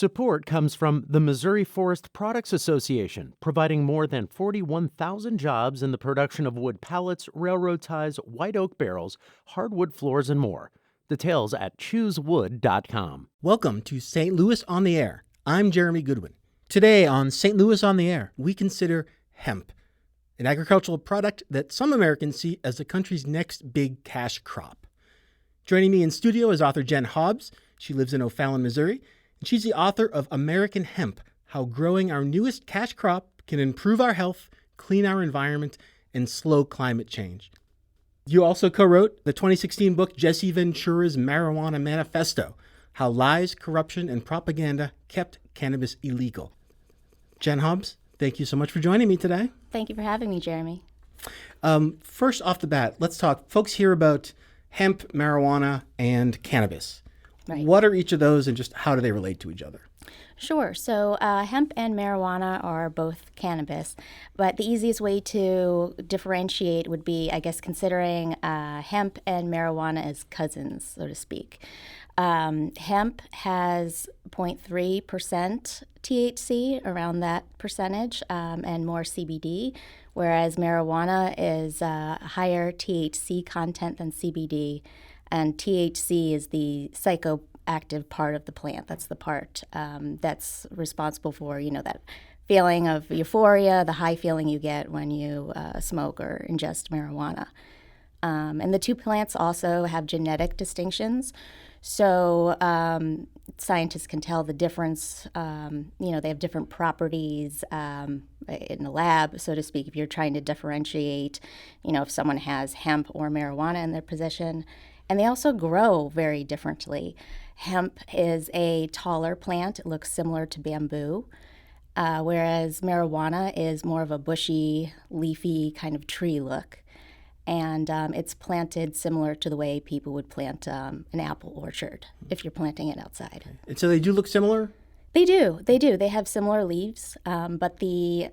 Support comes from the Missouri Forest Products Association, providing more than 41,000 jobs in the production of wood pallets, railroad ties, white oak barrels, hardwood floors, and more. Details at choosewood.com. Welcome to St. Louis on the Air. I'm Jeremy Goodwin. Today on St. Louis on the Air, we consider hemp, an agricultural product that some Americans see as the country's next big cash crop. Joining me in studio is author Jen Hobbs. She lives in O'Fallon, Missouri. And she's the author of American Hemp, How Growing Our Newest Cash Crop Can Improve Our Health, Clean Our Environment, and Slow Climate Change. You also co-wrote the 2016 book Jesse Ventura's Marijuana Manifesto, How Lies, Corruption, and Propaganda Kept Cannabis Illegal. Jen Hobbs, thank you so much for joining me today. Thank you for having me, Jeremy. First off the bat, let's talk. Folks hear about hemp, marijuana, and cannabis. Right. What are each of those and just how do they relate to each other? Sure. So hemp and marijuana are both cannabis, but the easiest way to differentiate would be, I guess, considering hemp and marijuana as cousins, so to speak. Hemp has 0.3% THC, around that percentage, and more CBD, whereas marijuana is higher THC content than CBD. And THC is the psychoactive part of the plant. That's the part that's responsible for, that feeling of euphoria, the high feeling you get when you smoke or ingest marijuana. And the two plants also have genetic distinctions. So scientists can tell the difference. They have different properties in the lab, so to speak, if you're trying to differentiate, if someone has hemp or marijuana in their possession. And they also grow very differently. Hemp is a taller plant. It looks similar to bamboo, whereas marijuana is more of a bushy, leafy kind of tree look. And it's planted similar to the way people would plant an apple orchard if you're planting it outside. And so they do look similar? They do. They have similar leaves, but the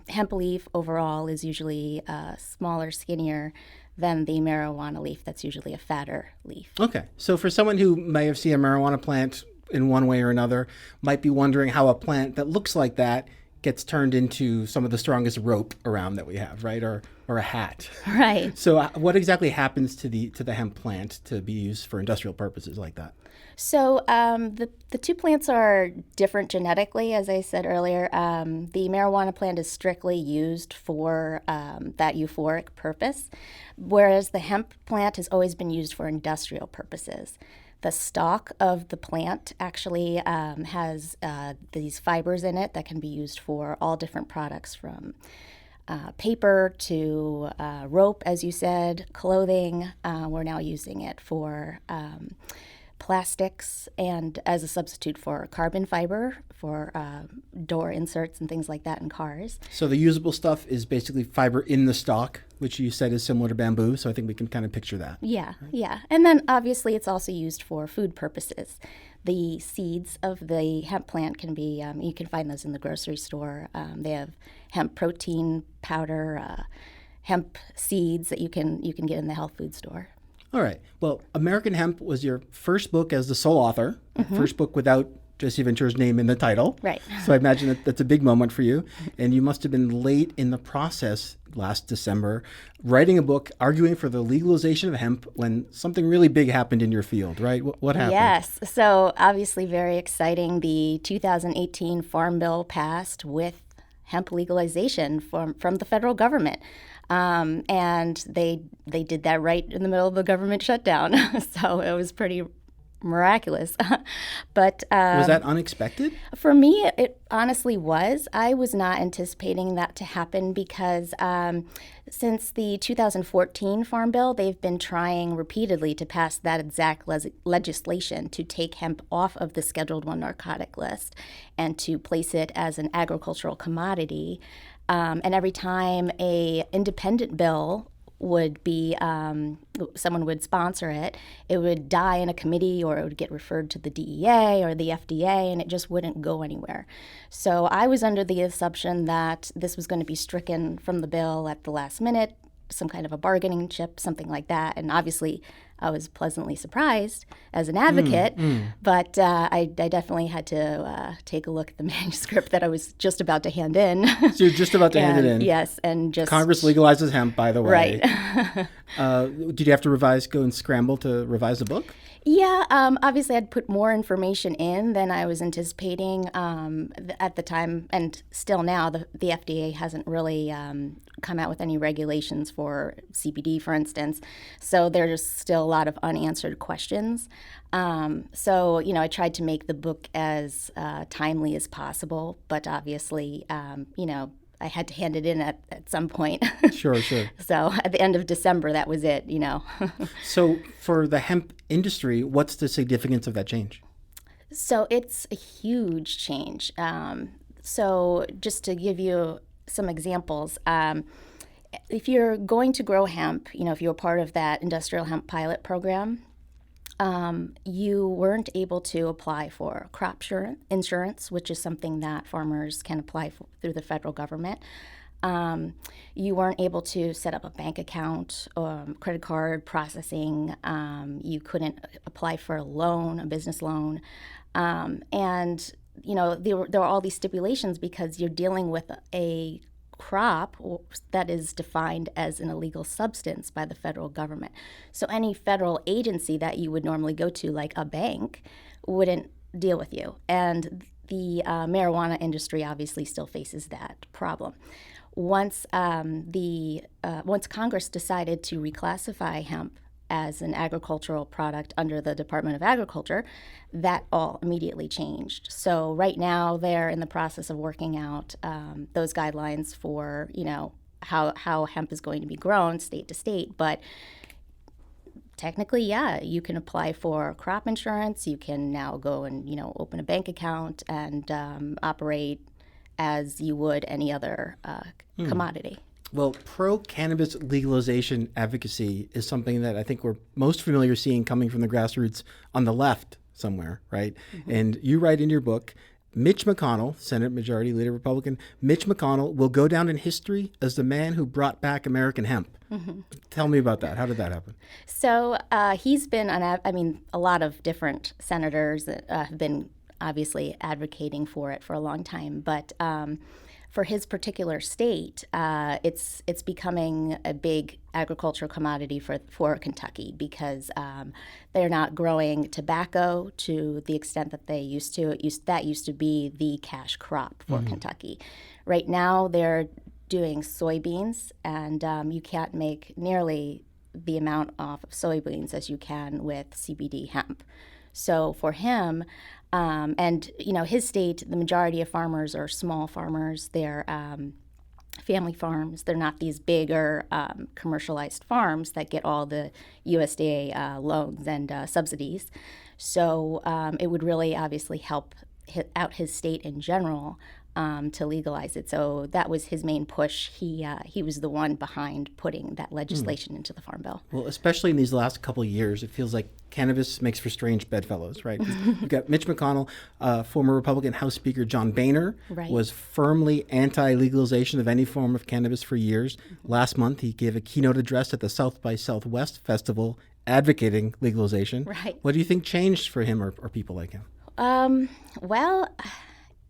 hemp leaf overall is usually smaller, skinnier than the marijuana leaf. That's usually a fatter leaf. Okay. So for someone who may have seen a marijuana plant in one way or another, might be wondering how a plant that looks like that gets turned into some of the strongest rope around that we have, right? Or a hat. Right. So what exactly happens to the hemp plant to be used for industrial purposes like that? So the two plants are different genetically, as I said earlier. The marijuana plant is strictly used for that euphoric purpose, whereas the hemp plant has always been used for industrial purposes. The stalk of the plant actually has these fibers in it that can be used for all different products, from paper to rope, as you said, clothing. We're now using it for plastics and as a substitute for carbon fiber for door inserts and things like that in cars. So the usable stuff is basically fiber in the stalk, which you said is similar to bamboo. So I think we can kind of picture that. Yeah, right? Yeah. And then obviously it's also used for food purposes. The seeds of the hemp plant can be, you can find those in the grocery store. They have hemp protein powder, hemp seeds that you can get in the health food store. All right. Well, American Hemp was your first book as the sole author, first book without Jesse Ventura's name in the title. Right. So I imagine that's a big moment for you. And you must have been late in the process last December, writing a book, arguing for the legalization of hemp when something really big happened in your field, right? What happened? Yes. So obviously very exciting. The 2018 Farm Bill passed with hemp legalization from the federal government. And they did that right in the middle of the government shutdown. So it was pretty miraculous. But was that unexpected? For me, it honestly was. I was not anticipating that to happen because since the 2014 Farm Bill, they've been trying repeatedly to pass that exact legislation to take hemp off of the Scheduled I narcotic list and to place it as an agricultural commodity. And every time a independent bill would be, someone would sponsor it, it would die in a committee or it would get referred to the DEA or the FDA, and it just wouldn't go anywhere. So I was under the assumption that this was going to be stricken from the bill at the last minute, some kind of a bargaining chip, something like that. And obviously I was pleasantly surprised as an advocate, but I definitely had to take a look at the manuscript that I was just about to hand in. So you're just about to hand it in. Yes, and just... Congress legalizes hemp, by the way. Right. Did you have to go and scramble to revise the book? Yeah, obviously I'd put more information in than I was anticipating at the time, and still now the FDA hasn't really come out with any regulations for CBD, for instance. So there's still a lot of unanswered questions. So, I tried to make the book as timely as possible, but obviously, I had to hand it in at some point. Sure. So at the end of December, that was it, So for the hemp industry, what's the significance of that change? So it's a huge change. So just to give you some examples, if you're going to grow hemp, if you're part of that industrial hemp pilot program, you weren't able to apply for crop insurance, which is something that farmers can apply for through the federal government. You weren't able to set up a bank account, credit card processing. You couldn't apply for a business loan. And, there were all these stipulations because you're dealing with a crop that is defined as an illegal substance by the federal government. So any federal agency that you would normally go to, like a bank, wouldn't deal with you. And the marijuana industry obviously still faces that problem. Once Congress decided to reclassify hemp as an agricultural product under the Department of Agriculture, that all immediately changed. So right now they're in the process of working out those guidelines for, how hemp is going to be grown state to state. But technically, you can apply for crop insurance. You can now go and, open a bank account and operate as you would any other commodity. Well, pro-cannabis legalization advocacy is something that I think we're most familiar seeing coming from the grassroots on the left somewhere, right? Mm-hmm. And you write in your book, Mitch McConnell, Senate Majority Leader Republican, Mitch McConnell will go down in history as the man who brought back American hemp. Mm-hmm. Tell me about that. How did that happen? So he's been a lot of different senators that have been obviously advocating for it for a long time, but for his particular state, it's becoming a big agricultural commodity for Kentucky because they're not growing tobacco to the extent that they used to. That used to be the cash crop for Kentucky. Right now, they're doing soybeans, and you can't make nearly the amount off of soybeans as you can with CBD hemp. So for him, and his state, the majority of farmers are small farmers. They're family farms. They're not these bigger commercialized farms that get all the USDA loans and subsidies. So it would really obviously help out his state in general to legalize it. So that was his main push. He was the one behind putting that legislation into the Farm Bill. Well, especially in these last couple of years, it feels like cannabis makes for strange bedfellows, right? You've got Mitch McConnell, former Republican House Speaker John Boehner was firmly anti-legalization of any form of cannabis for years. Last month, he gave a keynote address at the South by Southwest Festival advocating legalization. Right. What do you think changed for him or people like him? Well,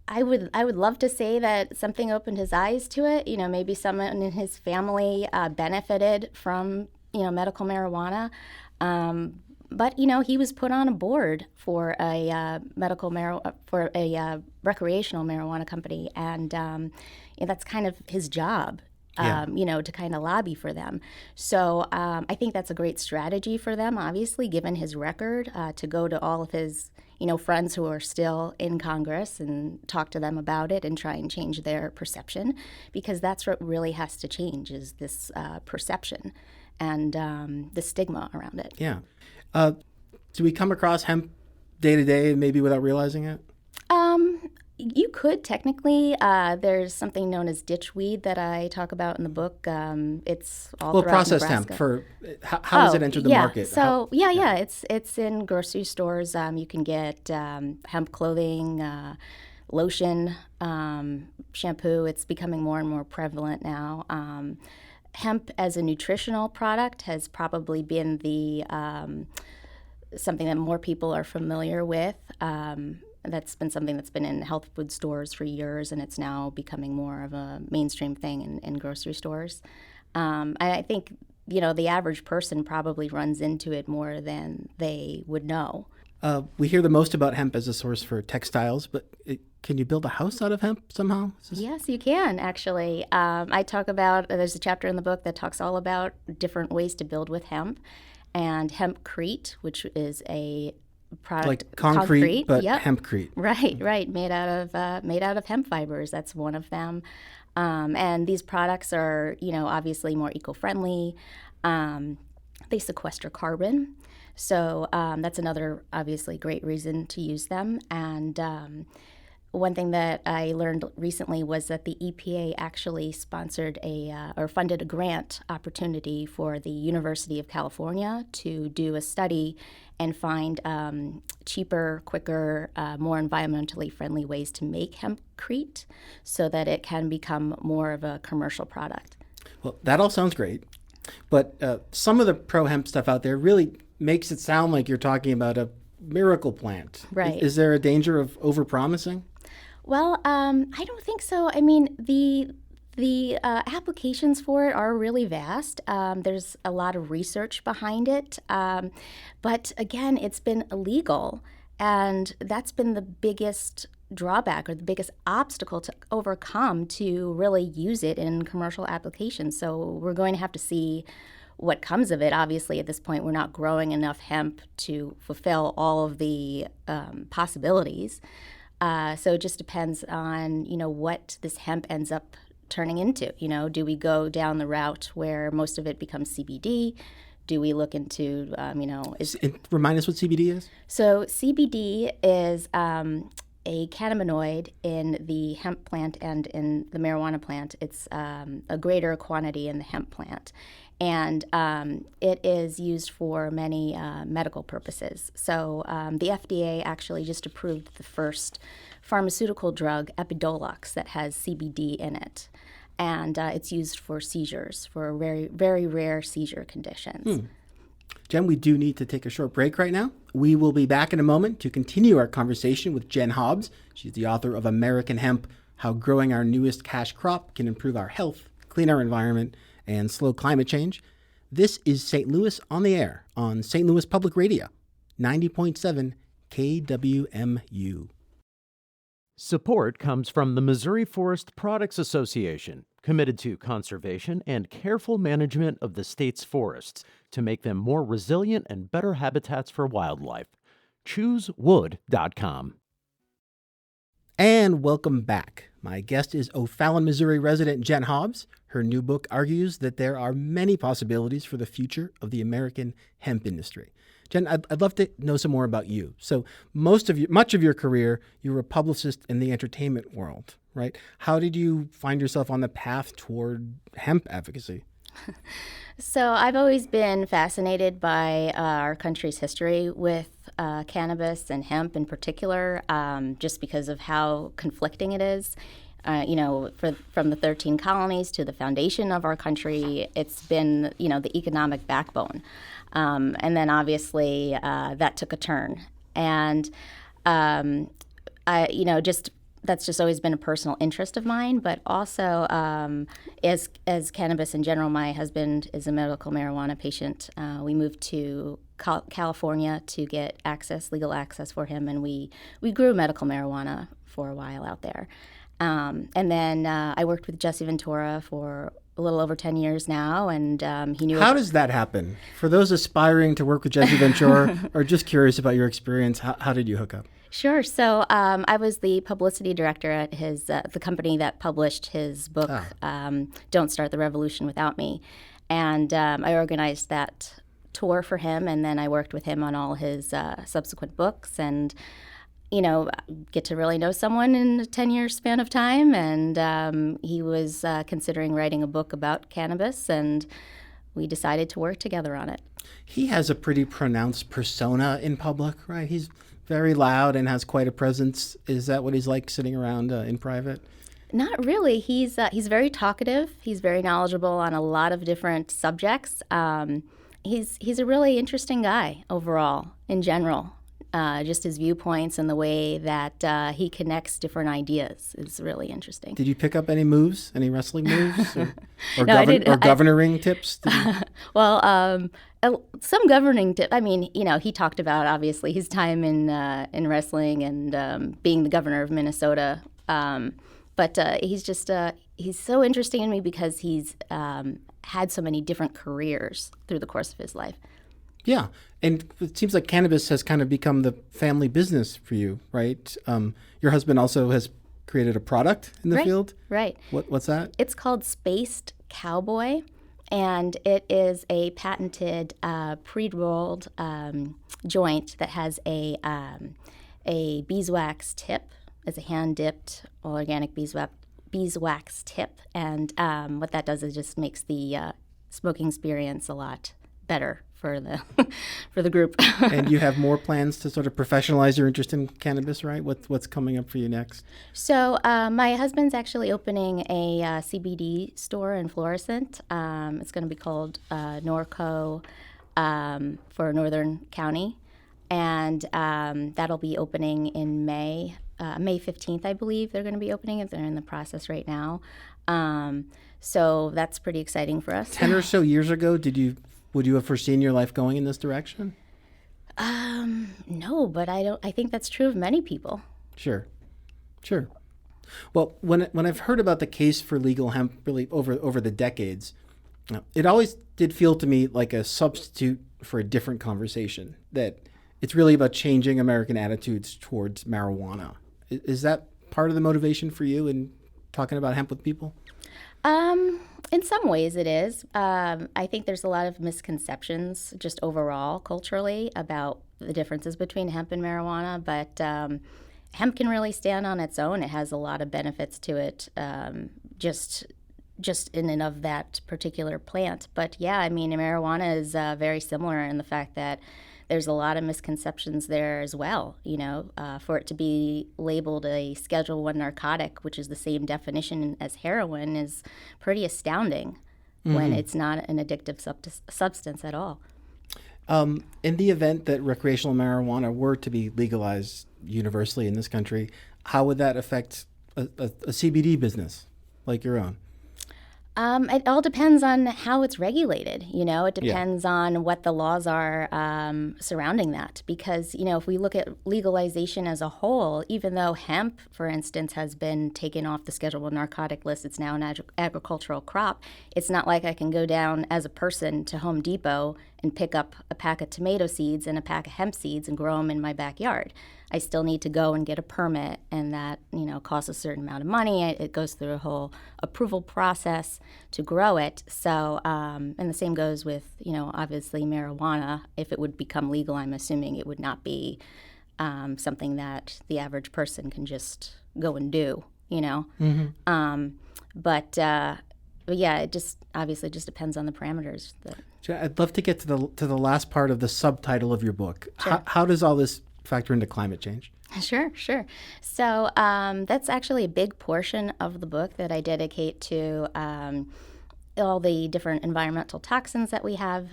I would love to say that something opened his eyes to it. Maybe someone in his family benefited from medical marijuana. But he was put on a board for a recreational marijuana company, and that's kind of his job. To kind of lobby for them. So I think that's a great strategy for them, obviously, given his record, to go to all of his friends who are still in Congress and talk to them about it and try and change their perception, because that's what really has to change is this perception and the stigma around it. Yeah. Do we come across hemp day to day maybe without realizing it? You could technically. There's something known as ditchweed that I talk about in the book. It's all throughout processed Nebraska. hemp. For how does it enter the market? So it's in grocery stores. You can get hemp clothing, lotion, shampoo. It's becoming more and more prevalent now. hemp as a nutritional product has probably been the something that more people are familiar with. That's been something that's been in health food stores for years, and it's now becoming more of a mainstream thing in grocery stores. I think, the average person probably runs into it more than they would know. We hear the most about hemp as a source for textiles, but can you build a house out of hemp somehow? Yes, you can, actually. I talk about, there's a chapter in the book that talks all about different ways to build with hemp. And hempcrete, which is a product like concrete, but yep. hempcrete. Right, made out of hemp fibers. That's one of them. And these products are, obviously more eco-friendly. They sequester carbon, so that's another obviously great reason to use them. And one thing that I learned recently was that the EPA actually sponsored or funded a grant opportunity for the University of California to do a study and find cheaper, quicker, more environmentally friendly ways to make hempcrete so that it can become more of a commercial product. Well, that all sounds great, but some of the pro-hemp stuff out there really makes it sound like you're talking about a miracle plant. Right. Is there a danger of overpromising? Well, I don't think so. I mean, the applications for it are really vast. There's a lot of research behind it. But again, it's been illegal. And that's been the biggest drawback or the biggest obstacle to overcome to really use it in commercial applications. So we're going to have to see what comes of it. Obviously, at this point, we're not growing enough hemp to fulfill all of the possibilities. So it just depends on, what this hemp ends up turning into. Do we go down the route where most of it becomes CBD? Do we look into, Remind us what CBD is? So CBD is a cannabinoid in the hemp plant and in the marijuana plant. It's a greater quantity in the hemp plant. And it is used for many medical purposes. So the FDA actually just approved the first pharmaceutical drug, Epidiolex, that has CBD in it. And it's used for seizures, for very, very rare seizure conditions. Jen, we do need to take a short break right now. We will be back in a moment to continue our conversation with Jen Hobbs. She's the author of American Hemp, How Growing Our Newest Cash Crop Can Improve Our Health, Clean Our Environment, and Slow Climate Change. This is St. Louis on the Air on St. Louis Public Radio, 90.7 KWMU. Support comes from the Missouri Forest Products Association, committed to conservation and careful management of the state's forests to make them more resilient and better habitats for wildlife. ChooseWood.com. And welcome back. My guest is O'Fallon, Missouri resident Jen Hobbs. Her new book argues that there are many possibilities for the future of the American hemp industry. Jen, I'd love to know some more about you. So much of your career, you were a publicist in the entertainment world, right? How did you find yourself on the path toward hemp advocacy? So I've always been fascinated by our country's history with cannabis and hemp in particular, just because of how conflicting it is. From the 13 colonies to the foundation of our country, it's been, the economic backbone. And then obviously that took a turn. And, that's just always been a personal interest of mine. But also, as cannabis in general, my husband is a medical marijuana patient. We moved to California to get legal access for him. And we grew medical marijuana for a while out there. And then I worked with Jesse Ventura for a little over 10 years now, and he knew. How does that happen? For those aspiring to work with Jesse Ventura or just curious about your experience, how did you hook up? Sure. So I was the publicity director at the company that published his book, Don't Start the Revolution Without Me. And I organized that tour for him, and then I worked with him on all his subsequent books, and get to really know someone in a 10-year span of time. And he was considering writing a book about cannabis, and we decided to work together on it. He has a pretty pronounced persona in public, right? He's very loud and has quite a presence. Is that what he's like sitting around in private? Not really. He's very talkative. He's very knowledgeable on a lot of different subjects. He's a really interesting guy overall, in general. Just his viewpoints and the way that he connects different ideas is really interesting. Did you pick up any moves, any wrestling moves, or, No, I didn't. or governing tips? Well, some governing tip. I mean, he talked about obviously his time in wrestling and being the governor of Minnesota. But he's so interesting to me because he's had so many different careers through the course of his life. Yeah, and it seems like cannabis has kind of become the family business for you, right? Your husband also has created a product in the field. Right. What's that? It's called Spaced Cowboy, and it is a patented pre-rolled joint that has a beeswax tip. It's a hand-dipped organic beeswax tip, and what that does is just makes the smoking experience a lot better for the group. And you have more plans to sort of professionalize your interest in cannabis, right? What's coming up for you next? So my husband's actually opening a CBD store in Florissant. It's going to be called Norco for Northern County, and that'll be opening in May 15th, I believe. They're going to be opening it. They're in the process right now. So that's pretty exciting for us. 10 or so years ago, would you have foreseen your life going in this direction? No, but I think that's true of many people. Sure. Well, when I've heard about the case for legal hemp really over the decades, it always did feel to me like a substitute for a different conversation, that it's really about changing American attitudes towards marijuana. Is that part of the motivation for you in talking about hemp with people? In some ways it is. I think there's a lot of misconceptions just overall culturally about the differences between hemp and marijuana, but hemp can really stand on its own. It has a lot of benefits to it, just in and of that particular plant. But yeah, I mean, marijuana is very similar in the fact that there's a lot of misconceptions there as well. For it to be labeled a Schedule I narcotic, which is the same definition as heroin, is pretty astounding when it's not an addictive substance at all. In the event that recreational marijuana were to be legalized universally in this country, how would that affect a CBD business like your own? It all depends on how it's regulated. It depends on what the laws are surrounding that. Because, if we look at legalization as a whole, even though hemp, for instance, has been taken off the Schedule I narcotic list, it's now an agricultural crop. It's not like I can go down as a person to Home Depot and pick up a pack of tomato seeds and a pack of hemp seeds and grow them in my backyard. I still need to go and get a permit, and that, costs a certain amount of money. It goes through a whole approval process to grow it. So, and the same goes with, obviously marijuana. If it would become legal, I'm assuming it would not be something that the average person can just go and do, But yeah, it just obviously just depends on the parameters. I'd love to get to the last part of the subtitle of your book. Sure. How does all this factor into climate change? Sure. So that's actually a big portion of the book that I dedicate to all the different environmental toxins that we have,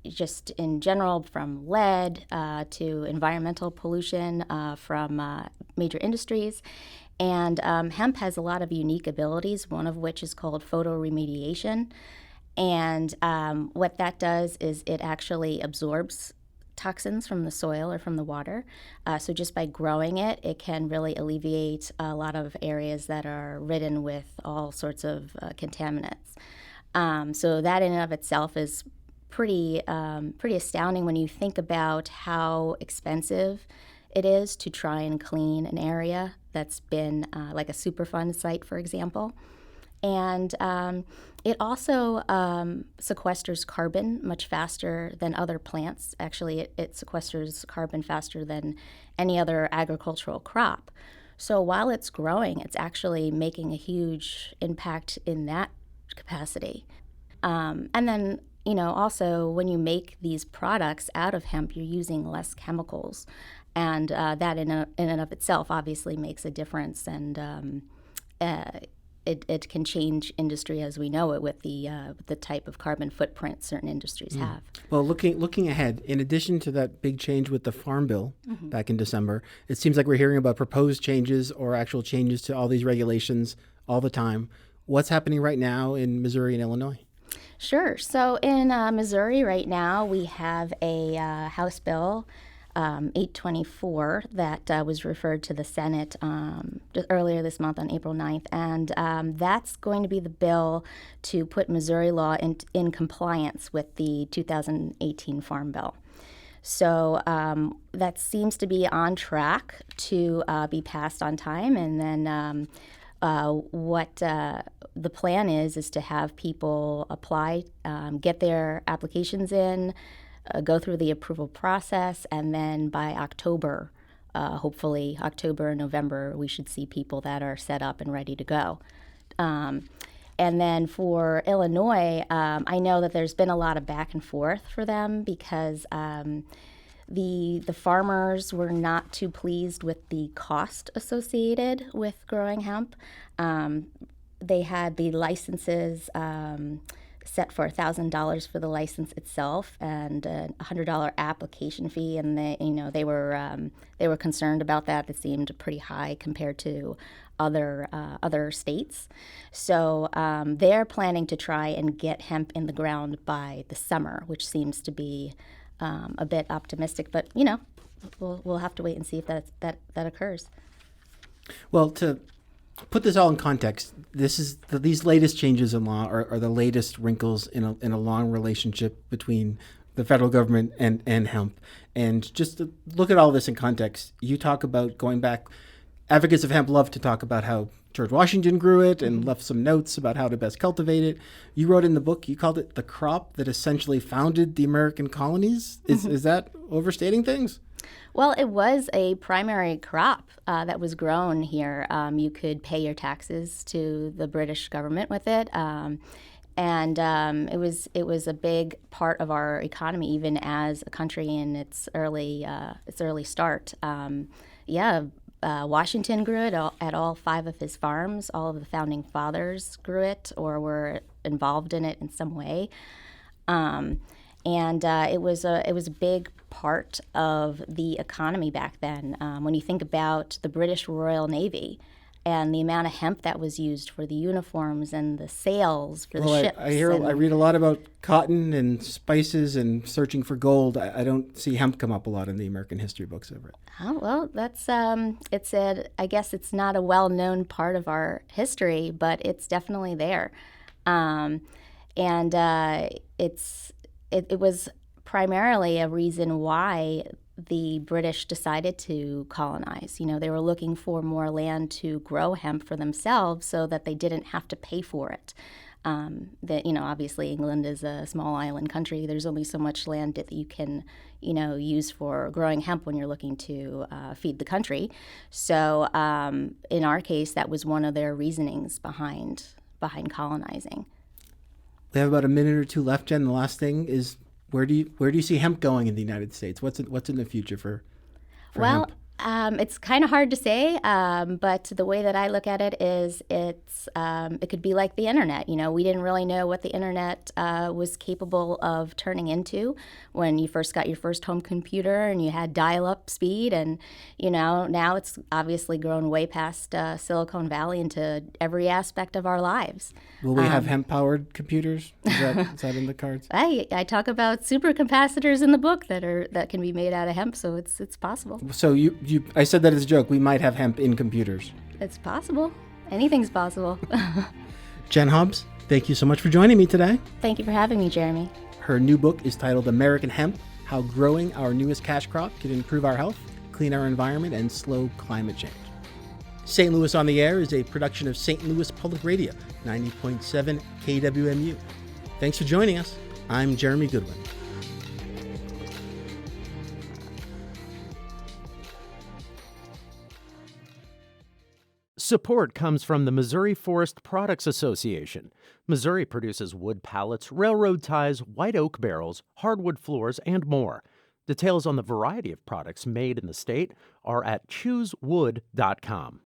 just in general, from lead to environmental pollution from major industries. And hemp has a lot of unique abilities, one of which is called photoremediation. And what that does is it actually absorbs toxins from the soil or from the water. So just by growing it, it can really alleviate a lot of areas that are ridden with all sorts of contaminants. So that in and of itself is pretty astounding when you think about how expensive it is to try and clean an area that's been like a Superfund site, for example. And it also sequesters carbon much faster than other plants. Actually, it sequesters carbon faster than any other agricultural crop. So while it's growing, it's actually making a huge impact in that capacity. And then, also when you make these products out of hemp, you're using less chemicals. And that in and of itself obviously makes a difference. And it can change industry as we know it with the type of carbon footprint certain industries have. Well, looking ahead, in addition to that big change with the Farm Bill back in December, it seems like we're hearing about proposed changes or actual changes to all these regulations all the time. What's happening right now in Missouri and Illinois? Sure. So in Missouri right now, we have a House Bill 824 that was referred to the Senate just earlier this month on April 9th. And that's going to be the bill to put Missouri law in compliance with the 2018 Farm Bill. So that seems to be on track to be passed on time. And then what the plan is to have people apply, get their applications in, go through the approval process, and then by October, hopefully October and November, we should see people that are set up and ready to go. And then for Illinois, I know that there's been a lot of back and forth for them because the farmers were not too pleased with the cost associated with growing hemp. They had the licenses set for $1,000 for the license itself and a $100 application fee, and they were concerned about that. It seemed pretty high compared to other states. So they're planning to try and get hemp in the ground by the summer, which seems to be a bit optimistic. But we'll have to wait and see if that occurs. Well, to put this all in context, these latest changes in law are the latest wrinkles in a long relationship between the federal government and hemp. And just to look at all this in context, you talk about going back. Advocates of hemp love to talk about how George Washington grew it and left some notes about how to best cultivate it. You wrote in the book, you called it the crop that essentially founded the American colonies. Is that overstating things? Well, it was a primary crop that was grown here. You could pay your taxes to the British government with it, and it was a big part of our economy, even as a country in its early start. Washington grew it at all 5 of his farms. All of the founding fathers grew it or were involved in it in some way. It was a big part of the economy back then. When you think about the British Royal Navy and the amount of hemp that was used for the uniforms and the sails for the ships. I read a lot about cotton and spices and searching for gold. I don't see hemp come up a lot in the American history books I've read. Oh, well, that's I guess it's not a well-known part of our history, but it's definitely there. It was primarily a reason why the British decided to colonize. They were looking for more land to grow hemp for themselves so that they didn't have to pay for it. Obviously England is a small island country. There's only so much land that you can, use for growing hemp when you're looking to feed the country. So in our case, that was one of their reasonings behind colonizing. We have about a minute or two left, Jen. The last thing is, where do you see hemp going in the United States? What's in the future for hemp? It's kind of hard to say, but the way that I look at it is it could be like the internet. We didn't really know what the internet was capable of turning into when you first got your first home computer and you had dial-up speed, and now it's obviously grown way past Silicon Valley into every aspect of our lives. Will we have hemp-powered computers? Is that in the cards? I talk about supercapacitors in the book that can be made out of hemp, so it's possible. So I said that as a joke. We might have hemp in computers. It's possible. Anything's possible. Jen Hobbs, thank you so much for joining me today. Thank you for having me, Jeremy. Her new book is titled American Hemp: How Growing Our Newest Cash Crop Can Improve Our Health, Clean Our Environment, and Slow Climate Change. St. Louis on the Air is a production of St. Louis Public Radio, 90.7 KWMU. Thanks for joining us. I'm Jeremy Goodwin. Support comes from the Missouri Forest Products Association. Missouri produces wood pallets, railroad ties, white oak barrels, hardwood floors, and more. Details on the variety of products made in the state are at choosewood.com.